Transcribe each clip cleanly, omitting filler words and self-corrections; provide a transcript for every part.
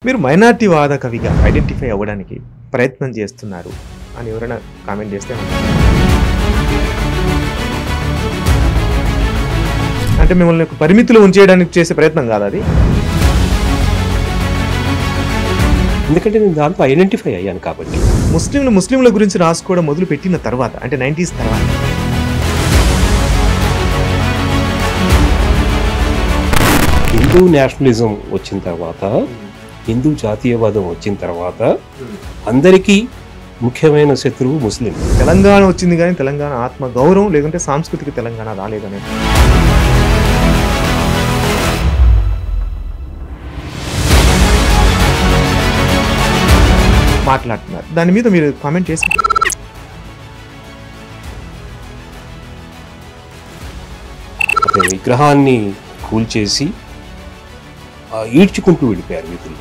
మీరు మైనారిటీ వాద కవిగా ఐడెంటిఫై అవ్వడానికి ప్రయత్నం చేస్తున్నారు అని ఎవరైనా కామెంట్ చేస్తే అంటే మిమ్మల్ని ఒక పరిమితిలో ఉంచేయడానికి చేసే ప్రయత్నం కాదు అది. ఎందుకంటే నేను దాంట్లో ఐడెంటిఫై అయ్యాను కాబట్టి. ముస్లింల గురించి రాసుకోవడం మొదలు పెట్టిన తర్వాత అంటే 90s తర్వాత హిందూ నేషనలిజం వచ్చిన తర్వాత, హిందూ జాతీయవాదం వచ్చిన తర్వాత అందరికీ ముఖ్యమైన శత్రువు ముస్లిం. తెలంగాణ వచ్చింది కానీ తెలంగాణ ఆత్మ గౌరవం లేదంటే సాంస్కృతిక తెలంగాణ రాలేదనే మాట్లాడుతున్నారు. దాని మీద మీరు కామెంట్ చేసి విగ్రహాన్ని కూల్చేసి ఈడ్చుకుంటూ వెళ్ళిపోయారు వీధులు.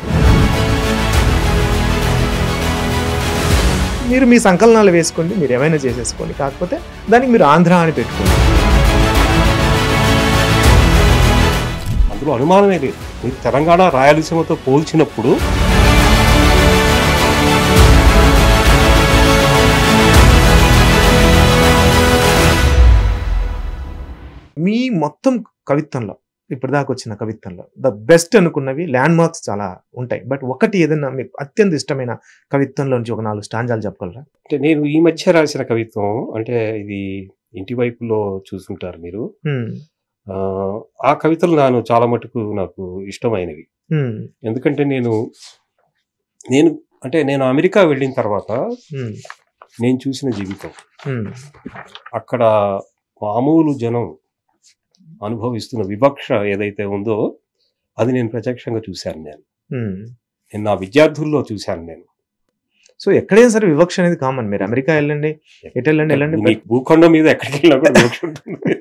మీరు మీ సంకలనాలు వేసుకోండి, మీరు ఏమైనా చేసేసుకోండి, కాకపోతే దానికి మీరు ఆంధ్ర అని పెట్టుకోండి. అందులో అనుమానమే లేదు. మీరు తెలంగాణ రాయలసీమతో పోల్చినప్పుడు మీ మొత్తం కవిత్వంలో ఇప్పటిదాకా వచ్చిన కవిత్వంలో ద బెస్ట్ అనుకున్నవి ల్యాండ్ మార్క్స్ చాలా ఉంటాయి. బట్ ఒకటి ఏదైనా మీకు అత్యంత ఇష్టమైన కవిత్వంలో నుంచి ఒక 4 స్టాంజాలు చెప్పగలరా? అంటే నేను ఈ మధ్య రాసిన కవిత్వం అంటే ఇది ఇంటి వైపులో చూసుంటారు మీరు. ఆ కవితలు చాలా మటుకు నాకు ఇష్టమైనవి. ఎందుకంటే నేను అమెరికా వెళ్ళిన తర్వాత నేను చూసిన జీవితం, అక్కడ మామూలు జనం అనుభవిస్తున్న వివక్ష ఏదైతే ఉందో అది నేను ప్రత్యక్షంగా చూశాను. నేను నా విద్యార్థుల్లో చూశాను. నేను సో ఎక్కడైనా సరే వివక్ష అనేది కామన్. మీరు అమెరికా వెళ్ళండి, ఎటు వెళ్ళండి, భూఖండం మీద ఎక్కడికి వెళ్ళినా కూడా వివక్ష ఉంటుంది.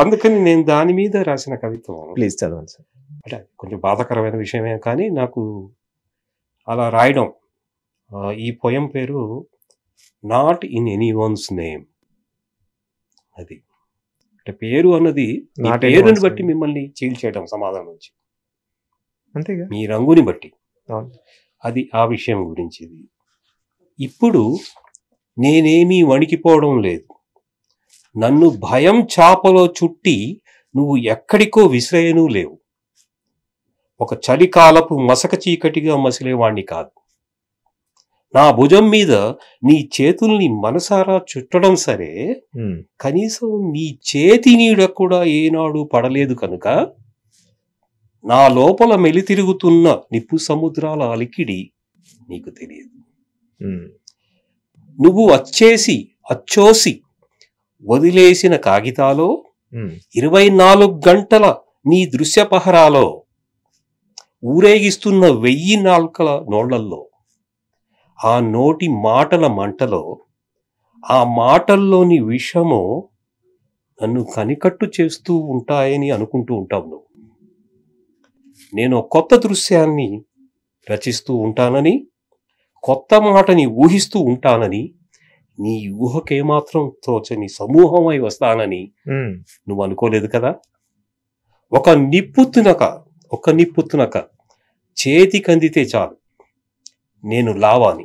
అందుకని నేను దాని మీద రాసిన కవిత్వం. ప్లీజ్ చదవండి సార్. అంటే కొంచెం బాధాకరమైన విషయమే కానీ నాకు అలా రాయడం. ఈ పోయం పేరు not in any once name. అది అంటే పేరు అన్నది పేరుని బట్టి మిమ్మల్ని చీల్చేయడం సమాజం నుంచి, అంతేగా, మీ రంగుని బట్టి. అది ఆ విషయం గురించి. ఇప్పుడు నేనేమీ వణికిపోవడం లేదు, నన్ను భయం చాపలో చుట్టి నువ్వు ఎక్కడికో విసిరేయనూ లేవు. ఒక చలికాలపు మసక చీకటిగా మసిలేవాణ్ణి కాదు. నా భుజం మీద నీ చేతుల్ని మనసారా చుట్టడం సరే, కనీసం నీ చేతి నీడ కూడా ఏనాడు పడలేదు కనుక నా లోపల మెలితిరుగుతున్న నిప్పు సముద్రాల అలికిడి నీకు తెలియదు. నువ్వు అచ్చోసి వదిలేసిన కాగితాలో 24 గంటల నీ దృశ్యపహరాలో ఊరేగిస్తున్న 1000 నాల్కల నోళ్లల్లో, ఆ నోటి మాటల మంటలో, ఆ మాటల్లోని విషమో నన్ను కనికట్టు చేస్తూ ఉంటాయని అనుకుంటూ ఉంటావు నువ్వు. నేను కొత్త దృశ్యాన్ని రచిస్తూ ఉంటానని, కొత్త మాటని ఊహిస్తూ ఉంటానని, నీ ఊహకేమాత్రం తోచని సమూహమై వస్తానని నువ్వు అనుకోలేదు కదా. ఒక నిప్పు తునక చేతికందితే చాలు నేను లావాని.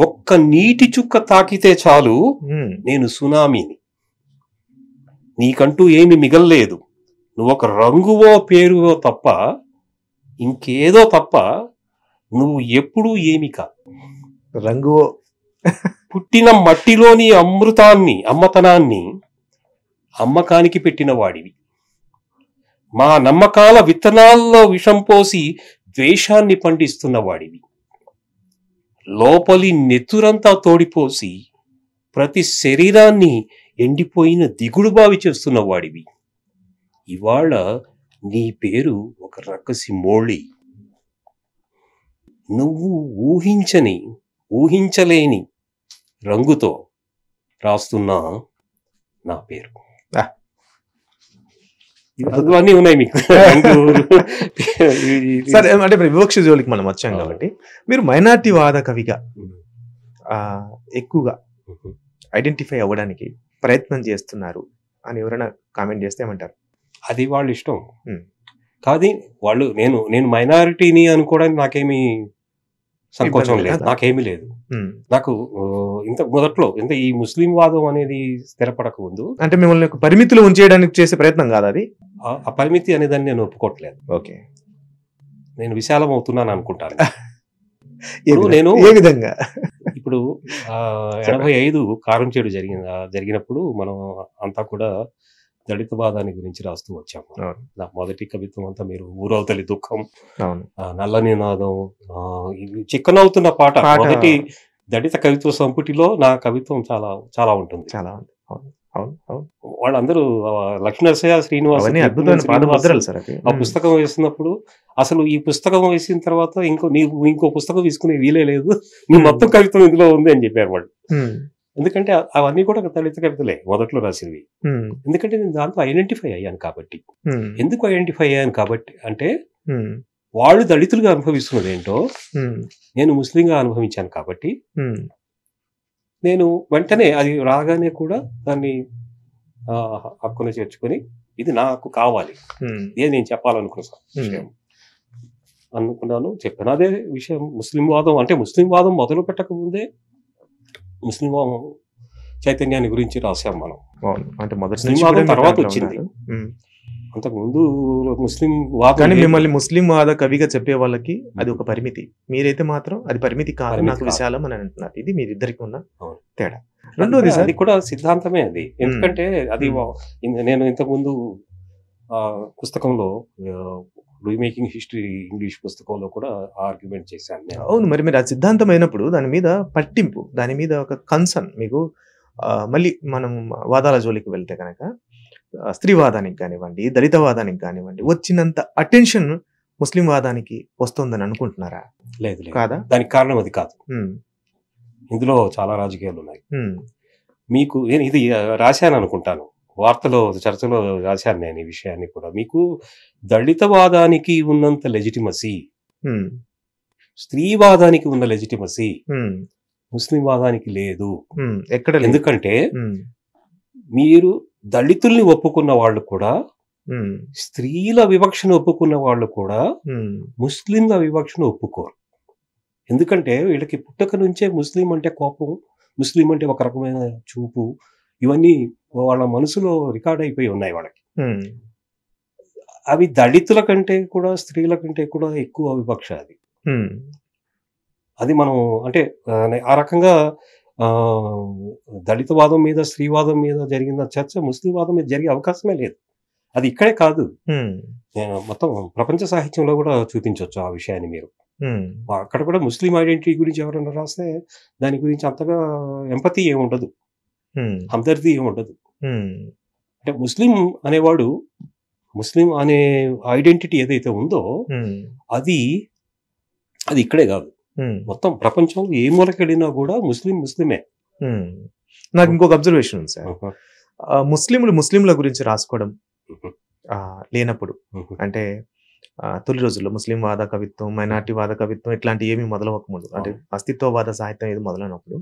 ఒక్క నీటి చుక్క తాకితే చాలు నేను సునామీని. నీకంటూ ఏమి మిగల్లేదు, నువ్వొక రంగువో పేరువో తప్ప, ఇంకేదో తప్ప, నువ్వు ఎప్పుడూ ఏమి కాదు. రంగువో పుట్టిన మట్టిలోని అమ్మతనాన్ని అమ్మకానికి పెట్టిన వాడివి. మా నమ్మకాల విత్తనాల్లో విషం పోసి ద్వేషాన్ని పండిస్తున్న వాడివి. లోపలి నెత్తురంతా తోడిపోసి ప్రతి శరీరాన్ని ఎండిపోయిన దిగుడుబావి చేస్తున్న వాడివి. ఇవాళ నీ పేరు ఒక రక్కసి మోళి. నువ్వు ఊహించలేని రంగుతో రాస్తున్నా నా పేరు. అన్నీ ఉన్నాయి మీకు. సరే, అంటే వివక్ష జోలికి మనం వచ్చాం కాబట్టి మీరు మైనారిటీ వాద కవిగా ఎక్కువగా ఐడెంటిఫై అవ్వడానికి ప్రయత్నం చేస్తున్నారు అని ఎవరైనా కామెంట్ చేస్తే ఏమంటారు? అది వాళ్ళ ఇష్టం. కాదు వాళ్ళు నేను మైనారిటీని అనుకోవడానికి నాకేమీ సంకోచం లేదు, నాకేమీ లేదు. నాకు ఇంత మొదట్లో ఈ ముస్లిం వాదం అనేది స్థిరపడక ముందు అంటే మిమ్మల్ని పరిమితులు ఉంచేయడానికి చేసే ప్రయత్నం కాదు అది, ఆ పరిమితి అనేదాన్ని నేను ఒప్పుకోవట్లేదు. ఓకే, నేను విశాలం అవుతున్నాను అనుకుంటాను. నేను ఏ విధంగా ఇప్పుడు 85 కారంచేడు జరిగినప్పుడు మనం అంతా కూడా దళితవాదాన్ని గురించి రాస్తూ వచ్చాము. నా మొదటి కవిత్వం అంతా మీరు ఊరవతలి దుఃఖం, నల్ల నినాదం, చిక్కనవుతున్న పాట మొదటి దళిత కవిత్వ సంపుటిలో నా కవిత్వం చాలా చాలా ఉంటుంది. వాళ్ళందరూ లక్ష్మీనరసయ్య, శ్రీనివాస్ ఆ పుస్తకం వేసినప్పుడు అసలు ఈ పుస్తకం వేసిన తర్వాత ఇంకో పుస్తకం తీసుకునే వీలే లేదు, నీ మొత్తం కవిత్వం ఇందులో ఉంది అని చెప్పారు వాళ్ళు. ఎందుకంటే అవన్నీ కూడా దళిత కవితలే మొదట్లో రాసినవి. ఎందుకంటే నేను దాంతో ఐడెంటిఫై అయ్యాను కాబట్టి. ఎందుకు ఐడెంటిఫై అయ్యాను కాబట్టి అంటే వాళ్ళు దళితులుగా అనుభవిస్తున్నది ఏంటో నేను ముస్లింగా అనుభవించాను కాబట్టి నేను వెంటనే అది రాగానే కూడా దాన్ని హక్కున చేర్చుకొని ఇది నాకు కావాలి, ఇదే నేను చెప్పాలనుకున్న విషయం అనుకున్నాను, చెప్పాను. అదే విషయం ముస్లిం వాదం అంటే ముస్లిం వాదం మొదలు పెట్టక ముందే ముస్లిం చైతన్యాన్ని గురించి రాసాం మనం. అంటే ముస్లిం వాదం తర్వాత వచ్చింది, అంతకుముందు ముస్లిం వాదం. మిమ్మల్ని ముస్లిం వాద కవిగా చెప్పే వాళ్ళకి అది ఒక పరిమితి, మీరైతే మాత్రం అది పరిమితి కాదు, నాకు విశాలం అని అంటున్నారు. ఇది మీరిద్దరికి ఉన్న తేడా. రెండోది అది కూడా సిద్ధాంతమే అది. ఎందుకంటే అది నేను ఇంతకుముందు పుస్తకంలో రీమేకింగ్ హిస్టరీ ఇంగ్లీష్ పుస్తకంలో కూడా ఆర్గ్యుమెంట్ చేశాను. అవును, మరి మీరు ఆ సిద్ధాంతం అయినప్పుడు దాని మీద పట్టింపు, దాని మీద ఒక కన్సర్న్ మీకు మళ్ళీ మనం వాదాల జోలికి వెళ్తే కనుక స్త్రీవాదానికి కానివ్వండి, దళితవాదానికి కానివ్వండి వచ్చినంత అటెన్షన్ ముస్లిం వాదానికి వస్తుందని అనుకుంటున్నారా? లేదు, కాదా? దానికి కారణం అది కాదు. ఇందులో చాలా రాజకీయాలు ఉన్నాయి. మీకు నేను ఇది రాశాను అనుకుంటాను, వార్తలో చర్చలో రాశాను నేను ఈ విషయాన్ని కూడా. మీకు దళితవాదానికి ఉన్నంత లెజిటిమసీ, స్త్రీవాదానికి ఉన్న లెజిటిమసీ ముస్లిం వాదానికి లేదు. ఎక్కడ? ఎందుకంటే మీరు దళితుల్ని ఒప్పుకున్న వాళ్ళు కూడా, స్త్రీల వివక్షను ఒప్పుకున్న వాళ్ళు కూడా ముస్లింల వివక్షను ఒప్పుకోరు. ఎందుకంటే వీళ్ళకి పుట్టక నుంచే ముస్లిం అంటే కోపం, ముస్లిం అంటే ఒక రకమైన చూపు, ఇవన్నీ వాళ్ళ మనసులో రికార్డ్ అయిపోయి ఉన్నాయి వాళ్ళకి. అవి దళితుల కంటే కూడా స్త్రీల కంటే కూడా ఎక్కువ వివక్ష అది. అది మనం అంటే ఆ రకంగా దళితవాదం మీద స్త్రీవాదం మీద జరిగిన చర్చ ముస్లిం వాదం మీద జరిగే అవకాశమే లేదు. అది ఇక్కడే కాదు, మొత్తం ప్రపంచ సాహిత్యంలో కూడా చూపించవచ్చు ఆ విషయాన్ని మీరు. అక్కడ కూడా ముస్లిం ఐడెంటిటీ గురించి ఎవరైనా రాస్తే దాని గురించి అంతగా ఎంపతి ఏముండదు, హందర్దీ ఏముండదు. అంటే ముస్లిం అనేవాడు, ముస్లిం అనే ఐడెంటిటీ ఏదైతే ఉందో అది ఇక్కడే కాదు, మొత్తం ప్రపంచంలో ఏ మూలకెళ్ళినా కూడా ముస్లిమే. నాకు ఇంకొక అబ్జర్వేషన్ ఉంది సార్, ముస్లింల గురించి రాసుకోవడం లేనప్పుడు, అంటే తొలి రోజుల్లో ముస్లిం వాద కవిత్వం, మైనార్టీ వాద కవిత్వం ఇట్లాంటి ఏమి మొదలవకముందు, అంటే అస్తిత్వవాద సాహిత్యం ఏది మొదలైనప్పుడు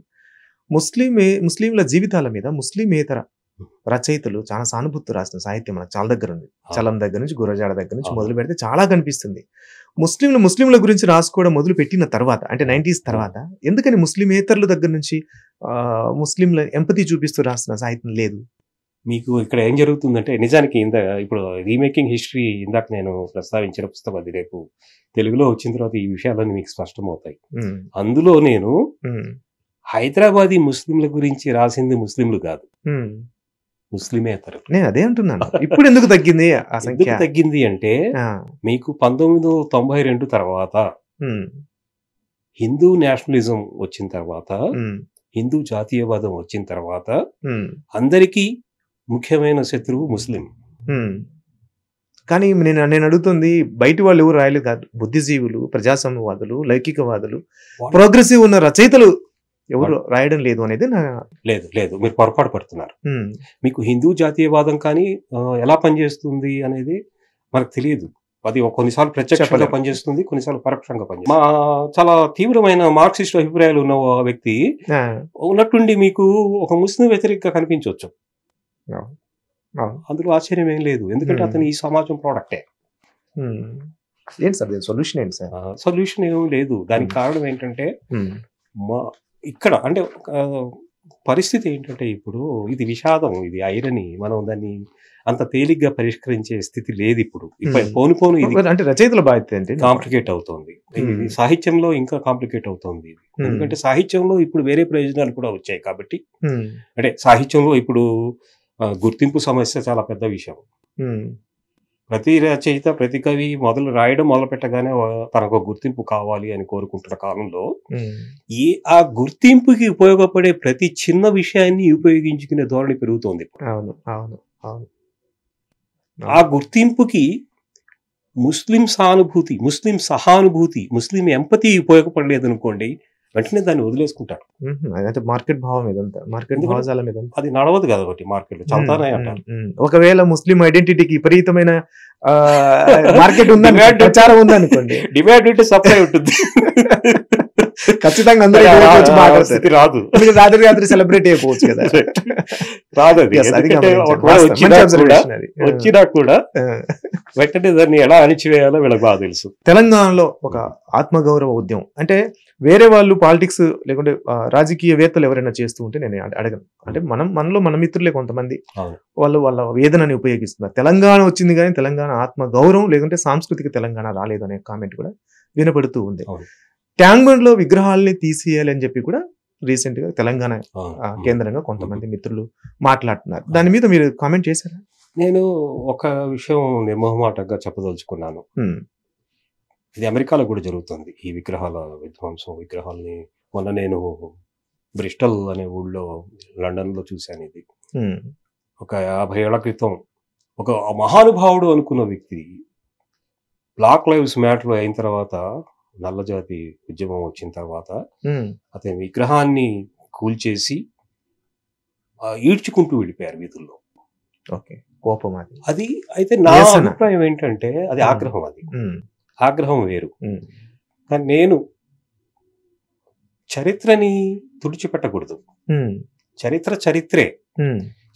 ముస్లింల జీవితాల మీద ముస్లిమేతర రచయితలు చాలా సానుభూతి రాసిన సాహిత్యం మనకు చాలా దగ్గర ఉంది. చలం దగ్గర నుంచి, గురజాడ దగ్గర నుంచి మొదలు పెడితే చాలా కనిపిస్తుంది. ముస్లింల గురించి రాసుకోవడం మొదలు పెట్టిన తర్వాత, అంటే 90s తర్వాత, ఎందుకని ముస్లిమేతరుల దగ్గర నుంచి ముస్లింల ఎంపతి చూపిస్తూ రాసిన సాహిత్యం లేదు? మీకు ఇక్కడ ఏం జరుగుతుందంటే, నిజానికి ఇప్పుడు రీమేకింగ్ హిస్టరీ ఇందాక నేను ప్రస్తావించిన పుస్తకం అది రేపు తెలుగులో వచ్చిన తర్వాత ఈ విషయాలన్నీ మీకు స్పష్టమవుతాయి. అందులో నేను హైదరాబాదీ ముస్లింల గురించి రాసింది ముస్లింలు కాదు, ముస్లిమేతరు. నేను అదే అంటున్నాను, ఇప్పుడు ఎందుకు తగ్గింది ఆ సంఖ్య? ఎందుకు తగ్గింది అంటే మీకు 1992 తర్వాత హిందూ నేషనలిజం వచ్చిన తర్వాత, హిందూ జాతీయవాదం వచ్చిన తర్వాత అందరికీ ముఖ్యమైన శత్రువు ముస్లిం. కానీ నేను అడుగుతుంది బయటి వాళ్ళు ఎవరు రాయలేదు కాదు, బుద్ధిజీవులు, ప్రజాస్వామ్యవాదులు, లౌకికవాదులు, ప్రోగ్రెసివ్ ఉన్న రచయితలు ఎవరు రాయడం లేదు అనేది లేదు మీరు పొరపాటు పడుతున్నారు. మీకు హిందూ జాతీయవాదం కానీ ఎలా పనిచేస్తుంది అనేది మనకు తెలియదు. అది కొన్నిసార్లు ప్రత్యక్షంగా పనిచేస్తుంది, కొన్నిసార్లు పరోక్షంగా పనిచేస్తుంది. చాలా తీవ్రమైన మార్క్సిస్ట్ అభిప్రాయాలు ఉన్న వ్యక్తి ఉన్నట్టుండి మీకు ఒక ముస్లిం వ్యతిరేకంగా కనిపించవచ్చు. అందులో ఆశ్చర్యం ఏం లేదు, ఎందుకంటే అతను ఈ సమాజం ప్రోడక్టే. ఏంటి సార్ సొల్యూషన్ ఏంటి సార్? సొల్యూషన్ ఏమీ లేదు. దానికి కారణం ఏంటంటే మా ఇక్కడ అంటే పరిస్థితి ఏంటంటే ఇప్పుడు ఇది విషాదం, ఇది ఐరనీ. మనం దాన్ని అంత తేలిగ్గా పరిష్కరించే స్థితి లేదు ఇప్పుడు. పోను ఇది అంటే రచయితల బాధ్యత ఏంటి? కాంప్లికేట్ అవుతుంది. ఇది సాహిత్యంలో ఇంకా కాంప్లికేట్ అవుతుంది. ఎందుకంటే సాహిత్యంలో ఇప్పుడు వేరే ప్రయోజనాలు కూడా వచ్చాయి కాబట్టి. అంటే సాహిత్యంలో ఇప్పుడు గుర్తింపు సమస్య చాలా పెద్ద విషయం. ప్రతి రచయిత, ప్రతి కవి రాయడం మొదలు పెట్టగానే తనకు గుర్తింపు కావాలి అని కోరుకుంటున్న కాలంలో ఆ గుర్తింపుకి ఉపయోగపడే ప్రతి చిన్న విషయాన్ని ఉపయోగించుకునే ధోరణి పెరుగుతోంది. ఆ గుర్తింపుకి ముస్లిం సానుభూతి, ముస్లిం సహానుభూతి, ముస్లిం ఎంపతి ఉపయోగపడలేదు అనుకోండి, వెంటనే దాన్ని వదిలేసుకుంటారు. మార్కెట్ భావం ఇదంతా, మార్కెట్ భావజాలం ఇదంతా అది నడవదు కదా ఒకటి మార్కెట్ చల్తానే అంటారు. ఒకవేళ ముస్లిం ఐడెంటిటీకి విపరీతమైన మార్కెట్ ఉందని, ప్రచారం ఉందనుకోండి, డిమాండ్ ఉంటే సప్లై ఉంటుంది, ఖచ్చితంగా రాదు. రాత్రి సెలబ్రేట్ అయిపోవచ్చు కదా. రాదు. వచ్చినా కూడా వెంటనే దాన్ని ఎలా అణిచివేయాలో వీళ్ళకి బాగా తెలుసు. తెలంగాణలో ఒక ఆత్మగౌరవ ఉద్యమం అంటే వేరే వాళ్ళు పాలిటిక్స్ లేకుంటే రాజకీయవేత్తలు ఎవరైనా చేస్తూ ఉంటే నేను అడగను. అంటే మనలో మన మిత్రులే కొంతమంది వాళ్ళ వేదనని ఉపయోగిస్తున్నారు. తెలంగాణ వచ్చింది కానీ తెలంగాణ ఆత్మ గౌరవం లేకుంటే సాంస్కృతిక తెలంగాణ రాలేదు అనే కామెంట్ కూడా వినపడుతూ ఉంది. ట్యాంక్ బండ్ లో విగ్రహాలని తీసేయాలి అని చెప్పి కూడా రీసెంట్ గా తెలంగాణ కేంద్రంగా కొంతమంది మిత్రులు మాట్లాడుతున్నారు. దాని మీద మీరు కామెంట్ చేశారా? నేను ఒక విషయం నిర్మోహమాటంగా చెప్పదలుచుకున్నాను. ఇది అమెరికాలో కూడా జరుగుతుంది ఈ విగ్రహాల విధ్వంసం. విగ్రహాలని మొన్న నేను బ్రిస్టల్ అనే ఊళ్ళో లండన్ లో చూశాను. ఇది ఒక 50 ఏళ్ల క్రితం ఒక మహానుభావుడు అనుకున్న వ్యక్తి బ్లాక్ లైవ్స్ మ్యాటర్ అయిన తర్వాత, నల్లజాతి ఉద్యమం వచ్చిన తర్వాత అతని విగ్రహాన్ని కూల్చేసి ఈడ్చుకుంటూ వెళ్ళిపోయారు వీధుల్లో. కోపం అది. అయితే నా అభిప్రాయం ఏంటంటే అది ఆగ్రహం. అది ఆగ్రహం వేరు. కానీ నేను చరిత్రని తుడిచిపెట్టకూడదు. చరిత్రే.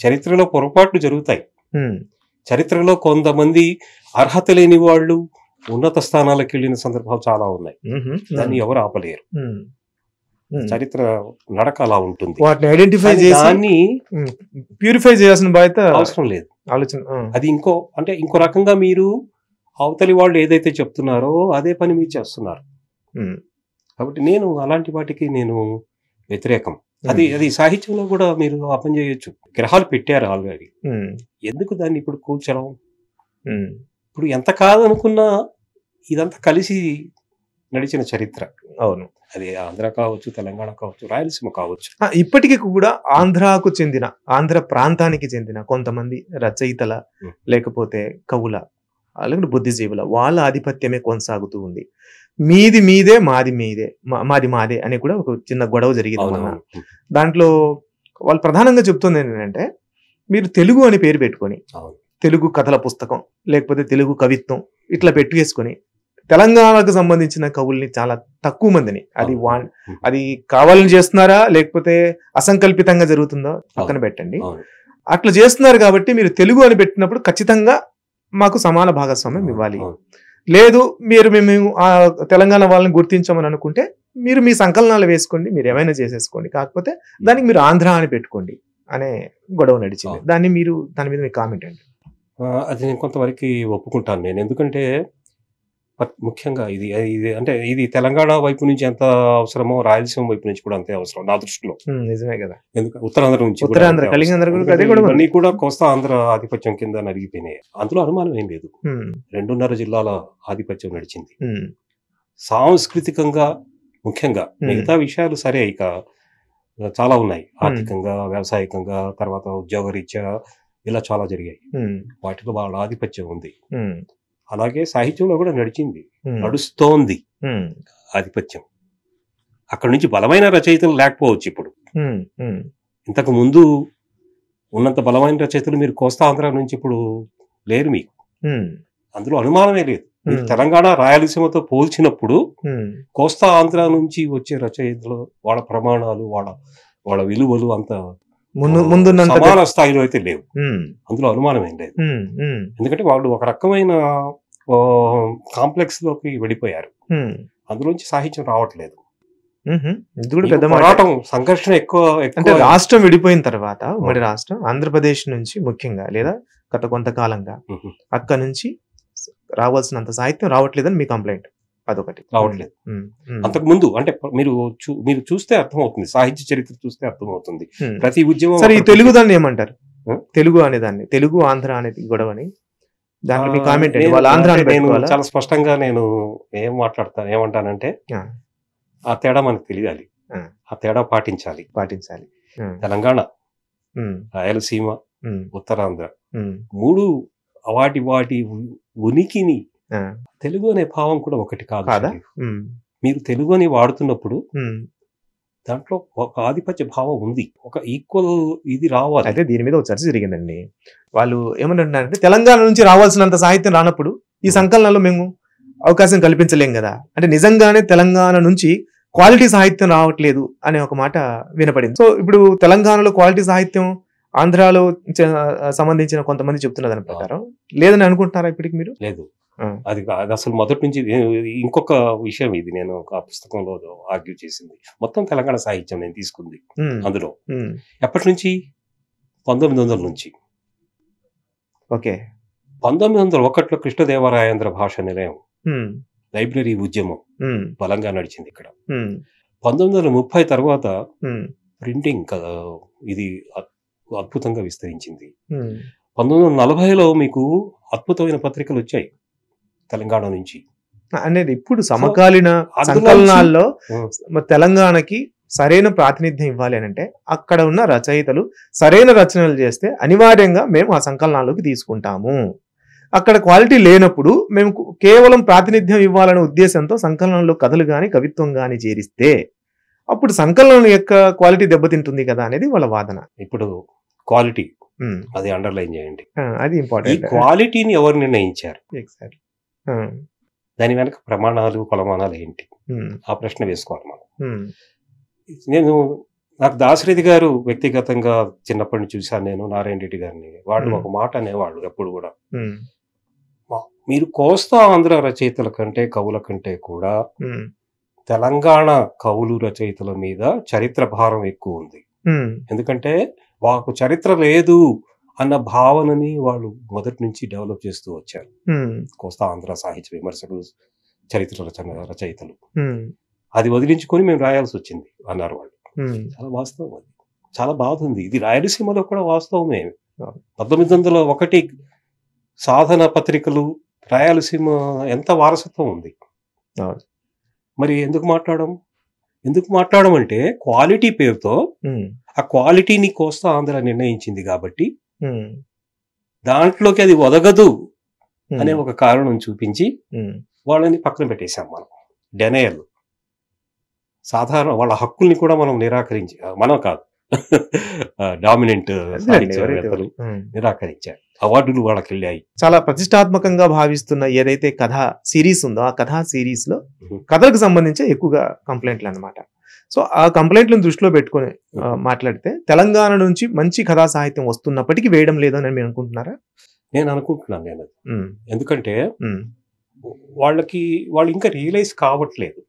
చరిత్రలో పొరపాట్లు జరుగుతాయి. చరిత్రలో కొంతమంది అర్హత లేని వాళ్ళు ఉన్నత స్థానాలకు వెళ్ళిన సందర్భాలు చాలా ఉన్నాయి. దాన్ని ఎవరు ఆపలేరు. చరిత్ర నడక అలా ఉంటుంది. వాటిని ఐడెంటిఫై చేసి దాన్ని ప్యూరిఫై చేయాల్సిన బాధ్యత అవసరం లేదు. ఆలోచన అది ఇంకో రకంగా మీరు అవతలి వాళ్ళు ఏదైతే చెప్తున్నారో అదే పని మీరు చేస్తున్నారు. కాబట్టి నేను అలాంటి వాటికి నేను వ్యతిరేకం. అది సాహిత్యంలో కూడా మీరు ఆ పని చేయొచ్చు. గ్రహాలు పెట్టారు ఆల్రెడీ, ఎందుకు దాన్ని ఇప్పుడు కూల్చడం? ఇప్పుడు ఎంత కాదనుకున్నా ఇదంతా కలిసి నడిచిన చరిత్ర. అవును, అది ఆంధ్ర కావచ్చు, తెలంగాణ కావచ్చు, రాయలసీమ కావచ్చు. ఇప్పటికీ కూడా ఆంధ్రాకు చెందిన, ఆంధ్ర ప్రాంతానికి చెందిన కొంతమంది రచయితల లేకపోతే కవుల లేకుంటే బుద్ధిజీవుల వాళ్ళ ఆధిపత్యమే కొనసాగుతూ ఉంది. మీది మీదే, మాది మీదే, మాది మాదే అని కూడా ఒక చిన్న గొడవ జరిగింది. దాంట్లో వాళ్ళు ప్రధానంగా చెప్తుంది ఏంటంటే, మీరు తెలుగు అని పేరు పెట్టుకొని తెలుగు కథల పుస్తకం లేకపోతే తెలుగు కవిత్వం ఇట్లా పెట్టేసుకొని తెలంగాణకు సంబంధించిన కవుల్ని చాలా తక్కువ మందిని, అది కావాలని చేస్తున్నారా లేకపోతే అసంకల్పితంగా జరుగుతుందో పక్కన పెట్టండి, అట్లా చేస్తున్నారు. కాబట్టి మీరు తెలుగు అని పెట్టినప్పుడు ఖచ్చితంగా మాకు సమాన భాగస్వామ్యం ఇవ్వాలి. లేదు మేము ఆ తెలంగాణ వాళ్ళని గుర్తించమని అనుకుంటే మీరు మీ సంకలనాలు వేసుకోండి, మీరు ఏమైనా చేసేసుకోండి, కాకపోతే దానికి మీరు ఆంధ్ర అని పెట్టుకోండి అనే గొడవ నడిచింది. దాని మీద మీ కామెంట్ అండి. అది నేను కొంతవరకు ఒప్పుకుంటాను నేను. ఎందుకంటే ముఖ్యంగా ఇది తెలంగాణ వైపు నుంచి ఎంత అవసరమో రాయలసీమ వైపు నుంచి కూడా అంతే అవసరం నా దృష్టిలో. నిజమే కదా. ఎందుకంటే ఉత్తరాంధ్ర నుంచి ఇవన్నీ కూడా కోస్తా ఆంధ్ర ఆధిపత్యం కింద నలిగిపోయినాయి. అందులో అనుమానం ఏం లేదు. 2.5 జిల్లాల ఆధిపత్యం నడిచింది. సాంస్కృతికంగా ముఖ్యంగా మిగతా విషయాలు సరే ఇక చాలా ఉన్నాయి. ఆర్థికంగా, వ్యవసాయకంగా, తర్వాత ఉద్యోగరీత్యా ఇలా చాలా జరిగాయి. వాటిలో వాళ్ళ ఆధిపత్యం ఉంది. అలాగే సాహిత్యంలో కూడా నడుస్తోంది ఆధిపత్యం. అక్కడ నుంచి బలమైన రచయితలు లేకపోవచ్చు ఇప్పుడు. ఇంతకు ముందు ఉన్నంత బలమైన రచయితలు మీరు కోస్తా ఆంధ్ర నుంచి ఇప్పుడు లేరు మీకు. అందులో అనుమానమే లేదు. తెలంగాణ రాయలసీమతో పోల్చినప్పుడు కోస్తా ఆంధ్ర నుంచి వచ్చే రచయితలు వాళ్ళ ప్రమాణాలు, వాళ్ళ విలువలు అంత ముందు సమాన స్థాయిలో అయితే లేవు. అందులో అనుమానం ఏం లేదు. ఎందుకంటే వాళ్ళు ఒక రకమైన కాంప్లెక్స్ లోకి వెళ్ళిపోయారు. అందులోంచి సాహిత్యం రావట్లేదు. ఇది కూడా పెద్ద మాట. పోరాటం సంఘర్షణ ఎక్కువ అంటే ఎక్కువ రాష్ట్రం విడిపోయిన తర్వాత ఉమ్మడి రాష్ట్రం ఆంధ్రప్రదేశ్ నుంచి ముఖ్యంగా లేదా గత కొంతకాలంగా అక్కడ నుంచి రావాల్సినంత సాహిత్యం రావట్లేదని మీ కంప్లైంట్. అదొకటి రావట్లేదు. అంతకు ముందు అంటే మీరు చూస్తే అర్థమవుతుంది, సాహిత్య చరిత్ర చూస్తే అర్థమవుతుంది. ప్రతి ఉద్యమం సరే, ఈ తెలుగు దాన్ని ఏమంటారు? తెలుగు అనేదాన్ని, తెలుగు ఆంధ్ర అనేది గొడవని, దాంట్లో మీ కామెంట్ ఏంటి? వాళ్ళ ఆంధ్ర అని నేను పెట్టుకోవాలా? చాలా స్పష్టంగా నేను ఏమంటానంటే ఆ తేడా మనకు తెలియాలి, ఆ తేడా పాటించాలి. తెలంగాణ, రాయలసీమ, ఉత్తరాంధ్ర మూడు వాటి ఉనికిని, తెలుగు అనే భావం కూడా ఒకటి కాదు. మీరు తెలుగు అని వాడుతున్నప్పుడు దాంట్లో ఒక ఆధిపత్య భావం ఉంది, ఒక ఈక్వల్ ఇది రావాలి. అయితే దీని మీద ఒక చర్చ జరిగిందండి. వాళ్ళు ఏమంటున్నారంటే తెలంగాణ నుంచి రావాల్సినంత సాహిత్యం రానప్పుడు ఈ సంకలనంలో మేము అవకాశం కల్పించలేం కదా, అంటే నిజంగానే తెలంగాణ నుంచి క్వాలిటీ సాహిత్యం రావట్లేదు అనే ఒక మాట వినపడింది. సో ఇప్పుడు తెలంగాణలో క్వాలిటీ సాహిత్యం ఆంధ్రాలో సంబంధించిన కొంతమంది చెప్తున్న దాని ప్రకారం లేదని అనుకుంటున్నారా ఇప్పటికి మీరు? లేదు, అది అసలు మొదటి నుంచి. ఇంకొక విషయం ఇది నేను ఒక పుస్తకంలో ఆర్గ్యూ చేసింది, మొత్తం తెలంగాణ సాహిత్యం నేను తీసుకుంది. అందులో ఎప్పటి నుంచి? 1900 నుంచి. ఓకే. 1901లో కృష్ణదేవరాయాంధ్ర భాష నిలయం లైబ్రరీ ఉద్యమం బలంగా నడిచింది ఇక్కడ. 1930 తర్వాత ప్రింటింగ్ ఇది అద్భుతంగా విస్తరించింది. 1940లో మీకు అద్భుతమైన పత్రికలు వచ్చాయి తెలంగాణ నుంచి అనేది. ఇప్పుడు సమకాలీన సంకలనాల్లో తెలంగాణకి సరైన ప్రాతినిధ్యం ఇవ్వాలి అని అంటే అక్కడ ఉన్న రచయితలు సరైన రచనలు చేస్తే అనివార్యంగా మేము ఆ సంకలనాల్లోకి తీసుకుంటాము. అక్కడ క్వాలిటీ లేనప్పుడు మేము కేవలం ప్రాతినిధ్యం ఇవ్వాలనే ఉద్దేశంతో సంకలనంలో కథలు కానీ కవిత్వం కానీ చేరిస్తే అప్పుడు సంకలనం యొక్క క్వాలిటీ దెబ్బతింటుంది కదా అనేది వాళ్ళ వాదన. ఇప్పుడు క్వాలిటీ అది అండర్లైన్ చేయండి, అది ఇంపార్టెంట్. క్వాలిటీని ఎవరు నిర్ణయించారు? ఎగ్జాక్ట్లీ. దాని వెనక ప్రమాణాలు కొలమానాలు ఏంటి? ఆ ప్రశ్న వేసుకోవాలి మనం. నాకు దాశరథి గారు వ్యక్తిగతంగా చిన్నప్పటి నుంచి చూశాను నేను, నారాయణ రెడ్డి గారిని. వాళ్ళు ఒక మాట అనేవాళ్ళు ఎప్పుడు కూడా, మీరు కోస్తా ఆంధ్ర రచయితల కంటే కవుల కంటే కూడా తెలంగాణ కవులు రచయితల మీద చరిత్ర భారం ఎక్కువ ఉంది. ఎందుకంటే వాళ్ళకు చరిత్ర లేదు అన్న భావనని వాళ్ళు మొదటి నుంచి డెవలప్ చేస్తూ వచ్చారు. కోస్తా ఆంధ్ర సాహిత్య విమర్శకులు, చరిత్ర రచయితలు. అది వదిలించుకొని మేము రాయాల్సి వచ్చింది అన్నారు వాళ్ళు. చాలా వాస్తవం, అది చాలా బాధ ఉంది. ఇది రాయలసీమలో కూడా వాస్తవమే. 1901 సాధన పత్రికలు, రాయలసీమ ఎంత వారసత్వం ఉంది. మరి ఎందుకు మాట్లాడడం అంటే క్వాలిటీ పేరుతో ఆ క్వాలిటీని కోస్తా ఆంధ్ర నిర్ణయించింది కాబట్టి దాంట్లోకి అది ఒదగదు అనే ఒక కారణం చూపించి వాళ్ళని పక్కన పెట్టేశాం మనం. డెనయల్, సాధారణ వాళ్ళ హక్కుల్ని కూడా మనం మనం కాదు, డామినెంట్ సాహిత్యవేత్తలు నిరాకరించారు. అవార్డులు వాళ్ళకి వెళ్ళాయి. చాలా ప్రతిష్టాత్మకంగా భావిస్తున్న ఏదైతే కథా సిరీస్ ఉందో ఆ కథా సిరీస్ లో కథలకు సంబంధించి ఎక్కువగా కంప్లైంట్లు అన్నమాట. సో ఆ కంప్లైంట్లను దృష్టిలో పెట్టుకొని మాట్లాడితే తెలంగాణ నుంచి మంచి కథా సాహిత్యం వస్తున్నప్పటికీ వేయడం లేదని మీరు అనుకుంటున్నారా? నేను అనుకుంటున్నాను. ఎందుకంటే వాళ్ళు ఇంకా రియలైజ్ కావట్లేదు.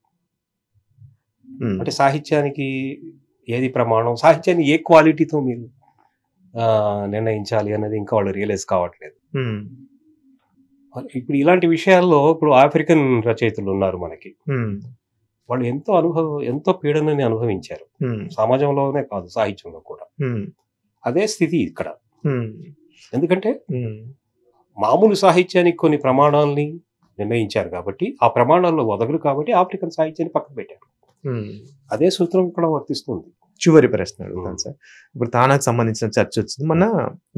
అంటే సాహిత్యానికి ఏది ప్రమాణం, సాహిత్యాన్ని ఏ క్వాలిటీతో మీరు నిర్ణయించాలి అనేది ఇంకా వాళ్ళు రియలైజ్ కావట్లేదు. ఇప్పుడు ఇలాంటి విషయాల్లో ఇప్పుడు ఆఫ్రికన్ రచయితలు ఉన్నారు మనకి. వాళ్ళు ఎంతో పీడనని అనుభవించారు, సమాజంలోనే కాదు సాహిత్యంలో కూడా. అదే స్థితి ఇక్కడ. ఎందుకంటే మామూలు సాహిత్యానికి కొన్ని ప్రమాణాలని నిర్ణయించారు కాబట్టి, ఆ ప్రమాణాల్లో వదగరు కాబట్టి ఆఫ్రికన్ సాహిత్యాన్ని పక్కన పెట్టారు. అదే సూత్రం ఇక్కడ వర్తిస్తుంది. చివరి ప్రశ్న అడుగుతాను సార్. ఇప్పుడు తానాకు సంబంధించిన చర్చ వచ్చింది. మొన్న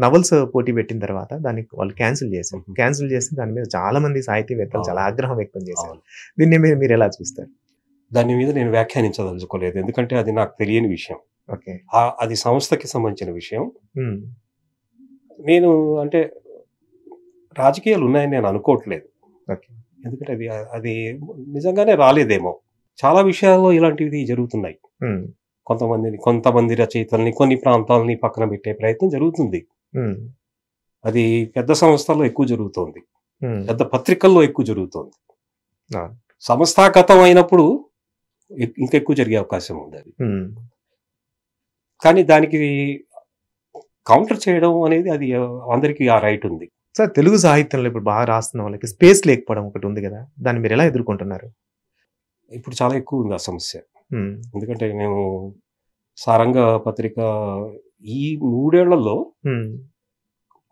నవల్స్ పోటీ పెట్టిన తర్వాత దాన్ని వాళ్ళు క్యాన్సిల్ చేసి దాని మీద చాలా మంది సాహితీవేత్తలు చాలా ఆగ్రహం వ్యక్తం చేశారు. దీన్ని మీరు ఎలా చూస్తారు? దాని మీద నేను వ్యాఖ్యానించదలుచుకోలేదు, ఎందుకంటే అది నాకు తెలియని విషయం. ఓకే, అది సంస్థకి సంబంధించిన విషయం. నేను అంటే రాజకీయాలు ఉన్నాయని నేను అనుకోవట్లేదు. ఎందుకంటే అది నిజంగానే రాలేదేమో. చాలా విషయాల్లో ఇలాంటివి జరుగుతున్నాయి. కొంతమంది రచయితల్ని, కొన్ని ప్రాంతాలని పక్కన పెట్టే ప్రయత్నం జరుగుతుంది. అది పెద్ద సంస్థల్లో ఎక్కువ జరుగుతోంది. పెద్ద పత్రికల్లో ఎక్కువ జరుగుతుంది. ఆ. సంస్థాగతం అయినప్పుడు ఇంకా ఎక్కువ జరిగే అవకాశం ఉంది అది. కానీ దానికి కౌంటర్ చేయడం అనేది అది అందరికీ ఆ రైట్ ఉంది. సార్, తెలుగు సాహిత్యంలో ఇప్పుడు బాగా రాస్తున్న వాళ్ళకి స్పేస్ లేకపోవడం ఒకటి ఉంది కదా, దాన్ని మీరు ఎలా ఎదుర్కొంటున్నారు? ఇప్పుడు చాలా ఎక్కువ ఉంది ఆ సమస్య. ఎందుకంటే మేము సారంగ పత్రిక ఈ 3 ఏళ్లలో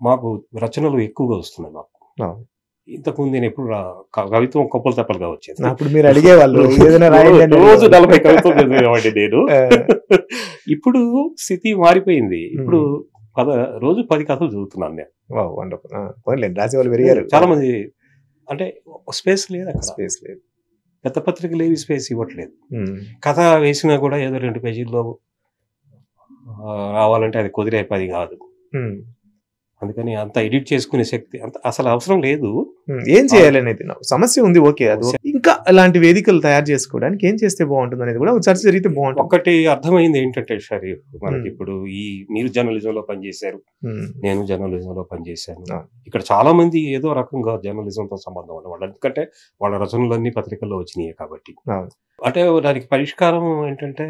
మాకు రచనలు ఎక్కువగా వస్తున్నాయి. మాకు ఇంతకుముందు నేను ఎప్పుడు కవిత్వం కొప్పలు తెప్పలుగా వచ్చేది. అప్పుడు మీరు అడిగేవాళ్ళు రోజు 40 కవిత్వం చదివేవాడి నేను. ఇప్పుడు స్థితి మారిపోయింది. ఇప్పుడు రోజు 10 కథలు చదువుతున్నాను నేను. రాసేవాళ్ళు పెరిగారు చాలా మంది. అంటే స్పేస్ లేదు అక్కడ. స్పేస్ లేదు. పెద్ద పత్రికలు ఏవి స్పేస్ ఇవ్వట్లేదు. కథ వేసినా కూడా ఏదో 2 పేజీల్లో రావాలంటే అది కుదిరే పది కాదు. అందుకని అంత ఎడిట్ చేసుకునే శక్తి అంత అసలు అవసరం లేదు. ఏం చేయాలి అనేది సమస్య ఉంది. ఓకే, అది ఇంకా అలాంటి వేదికలు తయారు చేసుకోవడానికి ఏం చేస్తే బాగుంటుంది అనేది కూడా చర్చ జరిగితే బాగుంటుంది. ఒకటి అర్థమైంది ఏంటంటే షరీఫ్, మనకి ఇప్పుడు మీరు జర్నలిజంలో పనిచేశారు, నేను జర్నలిజంలో పనిచేశాను. ఇక్కడ చాలా మంది ఏదో రకంగా జర్నలిజంతో సంబంధం ఉన్నవాళ్ళు, ఎందుకంటే వాళ్ళ రచనలన్నీ పత్రికల్లో వచ్చినాయి కాబట్టి. అంటే దానికి పరిష్కారం ఏంటంటే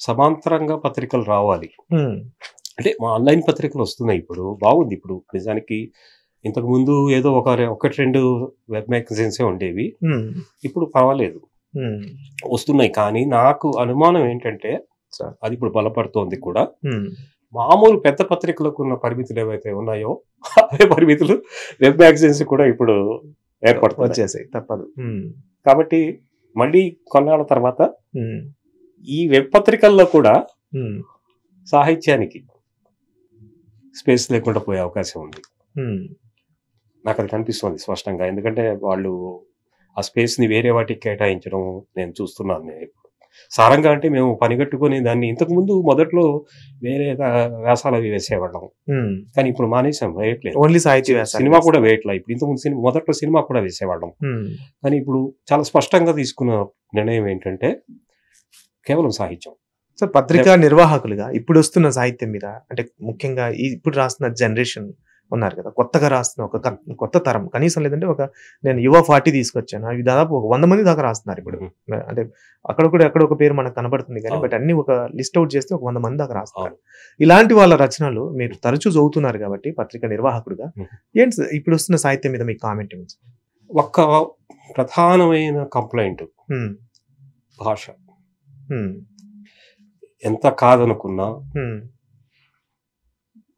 సమాంతరంగా పత్రికలు రావాలి. అంటే మా ఆన్లైన్ పత్రికలు వస్తున్నాయి ఇప్పుడు, బాగుంది. ఇప్పుడు నిజానికి ఇంతకు ముందు ఏదో 1-2 వెబ్ మ్యాగజైన్సే ఉండేవి. ఇప్పుడు పర్వాలేదు, వస్తున్నాయి. కానీ నాకు అనుమానం ఏంటంటే అది ఇప్పుడు బలపడుతోంది కూడా. మామూలు పెద్ద పత్రికలకు ఉన్న పరిమితులు ఏవైతే ఉన్నాయో అవే పరిమితులు వెబ్ మ్యాగజైన్స్ కూడా ఇప్పుడు వచ్చేసాయి, తప్పదు. కాబట్టి మళ్ళీ కొన్నాళ్ళ తర్వాత ఈ వెబ్ పత్రికల్లో కూడా సాహిత్యానికి స్పేస్ లేకుండా పోయే అవకాశం ఉంది. నాకు అది కనిపిస్తుంది స్పష్టంగా. ఎందుకంటే వాళ్ళు ఆ స్పేస్ ని వేరే వాటికి కేటాయించడం నేను చూస్తున్నాను. నేను ఇప్పుడు సారంగా అంటే మేము పనిగట్టుకుని దాన్ని ఇంతకు ముందు మొదట్లో వేరే వ్యాసాలు అవి వేసేవాళ్ళం, కానీ ఇప్పుడు మానేసాం, వేయట్లేదు. ఓన్లీ సాహిత్య సినిమా కూడా వేయట్లేదు. ఇప్పుడు ఇంతకుముందు మొదట్లో సినిమా కూడా వేసేవాళ్ళం, కానీ ఇప్పుడు చాలా స్పష్టంగా తీసుకున్న నిర్ణయం ఏంటంటే కేవలం సాహిత్యం. సో పత్రికా నిర్వాహకులుగా ఇప్పుడు వస్తున్న సాహిత్యం మీద, అంటే ముఖ్యంగా ఇప్పుడు రాస్తున్న జనరేషన్ ఉన్నారు కదా, కొత్తగా రాస్తున్న ఒక కొత్త తరం, కనీసం లేదంటే నేను యువ 40 తీసుకొచ్చాను, అవి దాదాపు 100 మంది దాకా రాస్తున్నారు ఇప్పుడు. అంటే అక్కడ కూడా ఎక్కడ ఒక పేరు మనకు కనబడుతుంది కానీ, బట్ అన్ని ఒక లిస్ట్ అవుట్ చేస్తే 100 మంది దాకా రాస్తున్నారు. ఇలాంటి వాళ్ళ రచనలు మీరు తరచూ చదువుతున్నారు కాబట్టి పత్రికా నిర్వాహకుడుగా, ఏంటి ఇప్పుడు వస్తున్న సాహిత్యం మీద మీ కామెంట్ ఏమి? ఒక్క ప్రధానమైన కంప్లైంట్ భాష. ఎంత కాదనుకున్నా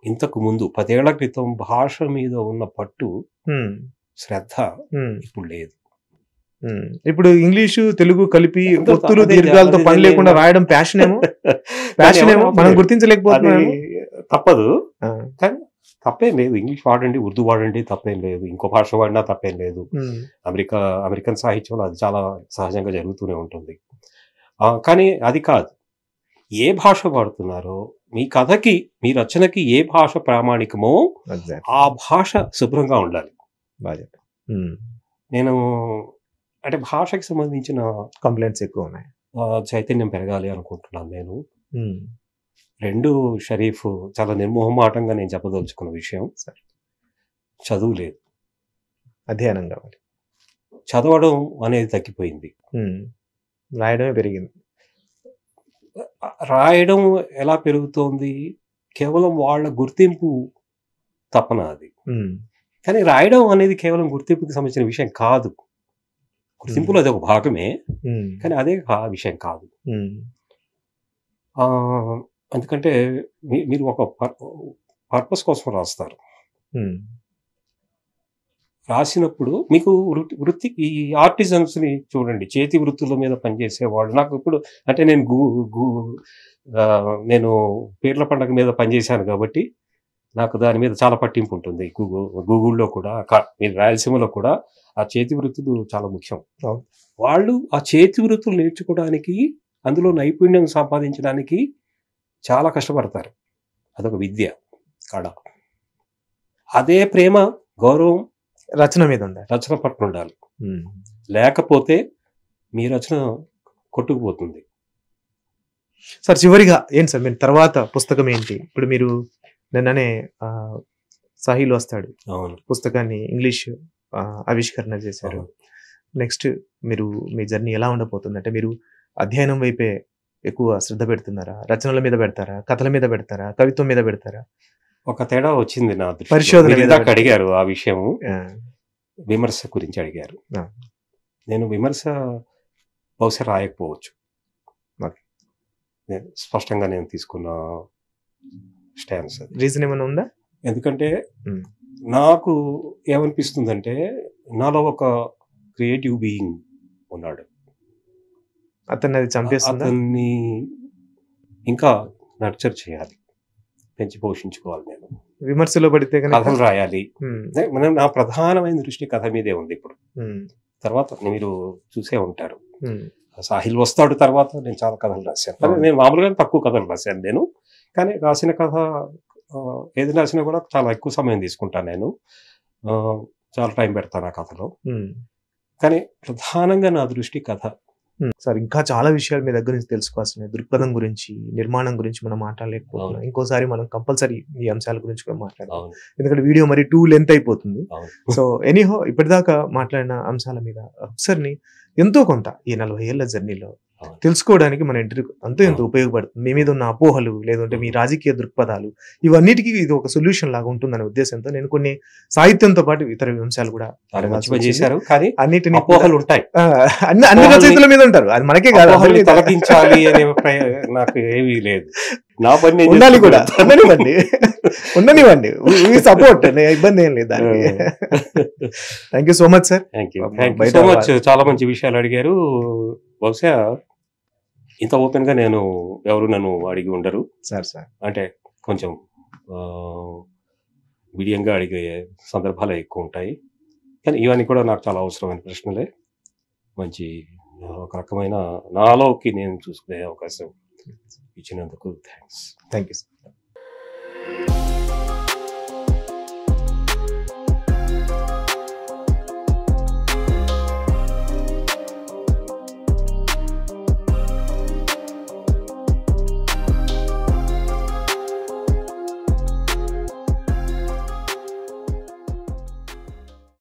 ఇంతకు ముందు 10 ఏళ్ల క్రితం భాష మీద ఉన్న పట్టు, శ్రద్ధ ఇప్పుడు లేదు. ఇప్పుడు ఇంగ్లీషు తెలుగు కలిపి ఒత్తులు దీర్ఘాలతో పని లేకుండా రాయడం ప్యాషన్ ఏమో మనం గుర్తించలేకపోతున్నాం. తప్పదు, కానీ తప్పేం లేదు. ఇంగ్లీష్ వాడండి, ఉర్దూ వాడండి, తప్పేం లేదు. ఇంకో భాష వాడినా తప్పేం లేదు. అమెరికన్ సాహిత్యంలో అది చాలా సహజంగా జరుగుతూనే ఉంటుంది. కానీ అది కాదు, ఏ భాష వాడుతున్నారో, మీ కథకి మీ రచనకి ఏ భాష ప్రామాణికమో ఆ భాష శుభ్రంగా ఉండాలి. నేను అంటే భాషకి సంబంధించిన కంప్లైంట్స్ ఎక్కువ ఉన్నాయి, చైతన్యం పెరగాలి అనుకుంటున్నాను నేను. 2 షరీఫ్ చాలా నిర్మోహమాటంగా నేను చెప్పదలుచుకున్న విషయం, చదువు లేదు, అధ్యయనం కావాలి. చదవడం అనేది తగ్గిపోయింది, రాయడమే పెరిగింది. రాయడం ఎలా పెరుగుతోంది? కేవలం వాళ్ళ గుర్తింపు తపన అది. కానీ రాయడం అనేది కేవలం గుర్తింపుకి సంబంధించిన విషయం కాదు. గుర్తింపులో అది ఒక భాగమే, కానీ అదే విషయం కాదు. ఎందుకంటే మీరు ఒక పర్పస్ కోసం రాస్తారు. రాసినప్పుడు మీకు వృత్తి, ఈ ఆర్టిజన్స్ ని చూడండి, చేతి వృత్తుల మీద పనిచేసేవాళ్ళు. నాకు ఇప్పుడు అంటే నేను పీర్ల పండుగ మీద పనిచేశాను కాబట్టి నాకు దాని మీద చాలా పట్టింపు ఉంటుంది. గూగుల్లో కూడా, మీరు రాయలసీమలో కూడా ఆ చేతి వృత్తులు చాలా ముఖ్యం. వాళ్ళు ఆ చేతి వృత్తులు నేర్చుకోవడానికి, అందులో నైపుణ్యం సంపాదించడానికి చాలా కష్టపడతారు. అదొక విద్య, కళ. అదే ప్రేమ, గౌరవం రచన మీద ఉండాలి, రచన పట్ల ఉండాలి. లేకపోతే మీ రచన కొట్టుకుపోతుంది. సార్ చివరిగా ఏంటి సార్ మీరు తర్వాత పుస్తకం ఏంటి? ఇప్పుడు మీరు నిన్ననే సాహిల్ వస్తాడు పుస్తకాన్ని ఇంగ్లీష్ ఆవిష్కరణ చేశారు. నెక్స్ట్ మీరు మీ జర్నీ ఎలా ఉండబోతుంది? అంటే మీరు అధ్యయనం వైపే ఎక్కువ శ్రద్ధ పెడుతున్నారా? రచనల మీద పెడతారా? కథల మీద పెడతారా? కవిత్వం మీద పెడతారా? ఒక తేడా వచ్చింది నా దృష్టిలో. పరిశోధన మీరు మీద ఇందాక అడిగారు ఆ విషయం, ఆ! విమర్శ గురించి అడిగారు. ఆ! నేను విమర్శ బహుశా రాయకపోవచ్చు. ఓకే. స్పష్టంగా నేను తీసుకున్న స్టాన్స్ అది. రీజన్ ఏమైనా ఉందా? ఎందుకంటే హ్మ్. నాకు ఏమనిపిస్తుందంటే, నాలో ఒక క్రియేటివ్ బీయింగ్ ఉన్నాడు. అతన్ని అది చంపేస్తుందా? అతన్ని ఇంకా నర్చర్ చేయాలి, పెంచి పోషించుకోవాలి. నేను విమర్శలో పడితే గనుక కథలు రాయాలి. నా ప్రధానమైన దృష్టి కథ మీదే ఉంది ఇప్పుడు. తర్వాత మీరు చూసే ఉంటారు, సాహిల్ వస్తాడు తర్వాత నేను చాలా కథలు రాశాను. కానీ నేను మామూలుగా తక్కువ కథలు రాశాను నేను. కానీ రాసిన కథ ఏది రాసినా కూడా చాలా ఎక్కువ సమయం తీసుకుంటాను నేను. చాలా టైం పెడతాను ఆ కథలో. కానీ ప్రధానంగా నా దృష్టి కథ. సార్, ఇంకా చాలా విషయాలు మీ దగ్గర నుంచి తెలుసుకోవాల్సిన దృక్పథం గురించి, నిర్మాణం గురించి మనం మాట్లాడలేకపోతున్నాం. ఇంకోసారి మనం కంపల్సరీ ఈ అంశాల గురించి కూడా మాట్లాడాలి. ఎందుకంటే వీడియో మరి 2 లెంత్ అయిపోతుంది. సో ఎనీహో, ఇప్పటిదాకా మాట్లాడిన అంశాల మీద ఒకసారి ఎంతో కొంత ఈ 40 ఏళ్ల జర్నీలో తెలుసుకోవడానికి మన ఇంటర్వ్యూ ఎంతో ఉపయోగపడుతుంది. మీ మీద ఉన్న అపోహలు, లేదంటే మీ రాజకీయ దృక్పథాలు, ఇవన్నిటికీ ఇది ఒక సొల్యూషన్ లాగా ఉంటుందనే ఉద్దేశంతో నేను కొన్ని సాహిత్యంతో పాటు ఇతర అంశాలు కూడా చేశారు. కానీ అన్నిటిని అపోహలు ఉంటాయి. అన్ని రచయితల మీద ఉంటారు, అది మనకే కాదు. తొలగించాలి అనే నాకు ఏమీ లేదు. నా పని ఉండాలి కూడా, ఉండనివ్వండి. సపోర్ట్, ఇబ్బంది ఏం లేదు దానికి. Thank you so much sir. Thank you so much. చాలా మంచి విషయాలు అడిగారు. బహుశా ఇంత ఓపెన్ గా నేను ఎవరు నన్ను అడిగి ఉండరు సార్. అంటే కొంచెం బిడియంగా అడిగే సందర్భాలు ఎక్కువ ఉంటాయి. కానీ ఇవన్నీ కూడా నాకు చాలా అవసరమైన ప్రశ్నలే. మంచి ఒక రకమైన నాలోకి నేను చూసుకునే అవకాశం ఇచ్చినందుకు థ్యాంక్స్. Thank you sir.